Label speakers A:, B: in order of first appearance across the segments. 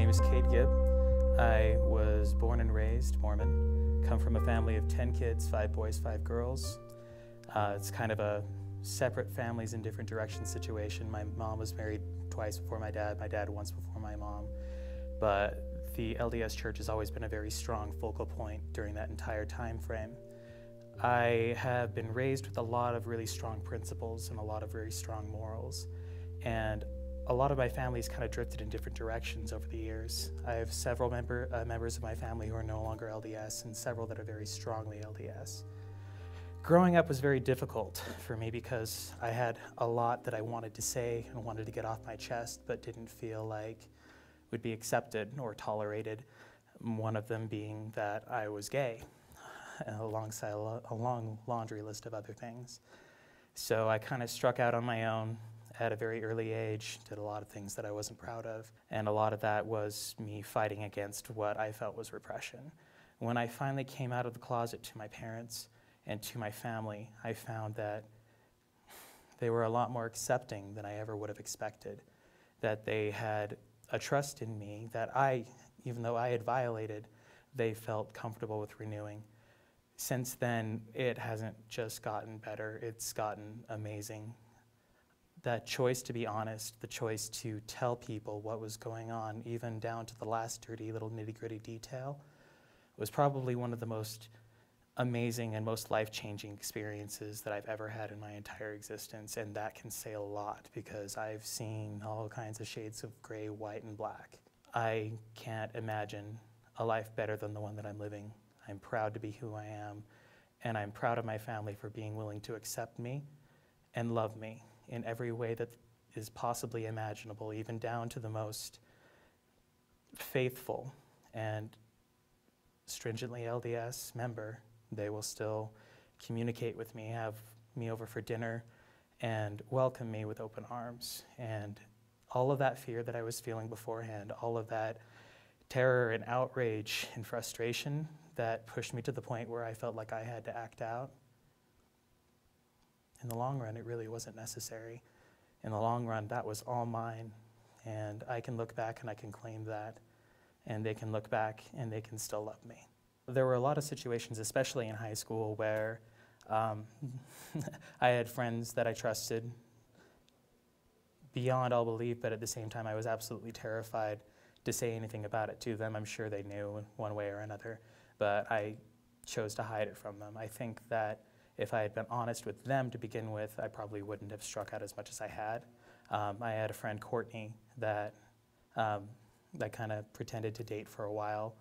A: name is Kade. I was born and raised Mormon, come from a family of 10 kids, 5 boys, 5 girls. It's kind of a separate families in different directions situation. My mom was married twice before my dad once before my mom. But the LDS Church has always been a very strong focal point during that entire time frame. I have been raised with a lot of really strong principles and a lot of very strong morals. And a lot of my family's kind of drifted in different directions over the years. I have several members of my family who are no longer LDS and several that are very strongly LDS. Growing up was very difficult for me because I had a lot that I wanted to say and wanted to get off my chest, but didn't feel like would be accepted or tolerated. One of them being that I was gay, alongside a long laundry list of other things. So I kind of struck out on my own at a very early age, did a lot of things that I wasn't proud of, and a lot of that was me fighting against what I felt was repression. When I finally came out of the closet to my parents and to my family, I found that they were a lot more accepting than I ever would have expected, that they had a trust in me that even though I had violated, they felt comfortable with renewing. Since then, it hasn't just gotten better, it's gotten amazing. That choice to be honest, the choice to tell people what was going on, even down to the last dirty little nitty-gritty detail, was probably one of the most amazing and most life-changing experiences that I've ever had in my entire existence. And that can say a lot because I've seen all kinds of shades of gray, white, and black. I can't imagine a life better than the one that I'm living. I'm proud to be who I am, and I'm proud of my family for being willing to accept me and love me in every way that is possibly imaginable, even down to the most faithful and stringently LDS member. They will still communicate with me, have me over for dinner, and welcome me with open arms. And all of that fear that I was feeling beforehand, all of that terror and outrage and frustration that pushed me to the point where I felt like I had to act out, in the long run, it really wasn't necessary. In the long run, that was all mine, and I can look back and I can claim that, and they can look back and they can still love me. There were a lot of situations, especially in high school, where I had friends that I trusted beyond all belief, but at the same time I was absolutely terrified to say anything about it to them. I'm sure they knew one way or another, but I chose to hide it from them. I think that if I had been honest with them to begin with, I probably wouldn't have struck out as much as I had. I had a friend, Courtney, that I kind of pretended to date for a while,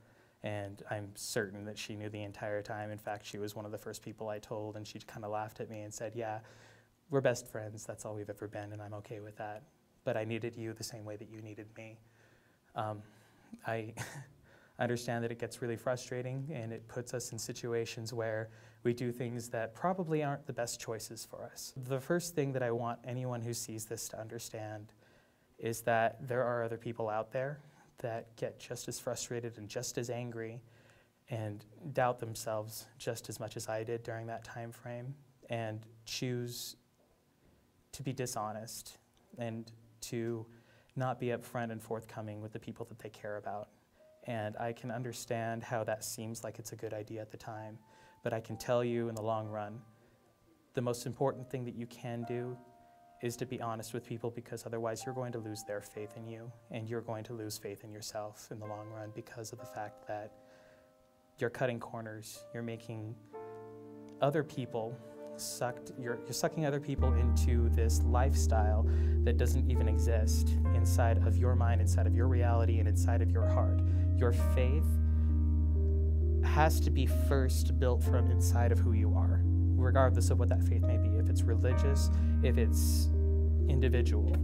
A: and I'm certain that she knew the entire time. In fact, she was one of the first people I told, and she kind of laughed at me and said, "Yeah, we're best friends, that's all we've ever been, and I'm okay with that. But I needed you the same way that you needed me." I understand that it gets really frustrating, and it puts us in situations where we do things that probably aren't the best choices for us. The first thing that I want anyone who sees this to understand is that there are other people out there that get just as frustrated and just as angry and doubt themselves just as much as I did during that time frame, and choose to be dishonest and to not be upfront and forthcoming with the people that they care about. And I can understand how that seems like it's a good idea at the time, but I can tell you in the long run, the most important thing that you can do is to be honest with people, because otherwise you're going to lose their faith in you, and you're going to lose faith in yourself in the long run because of the fact that you're cutting corners, you're making other people you're sucking other people into this lifestyle that doesn't even exist inside of your mind, inside of your reality, and inside of your heart. Your faith has to be first built from inside of who you are, regardless of what that faith may be. If it's religious, if it's individual,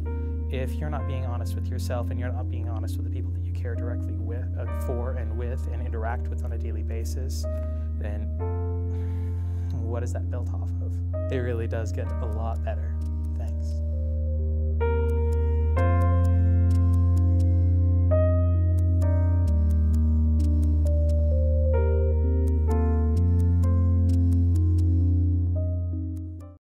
A: if you're not being honest with yourself and you're not being honest with the people that you care directly with, for and with and interact with on a daily basis, then what is that built off of? It really does get a lot better.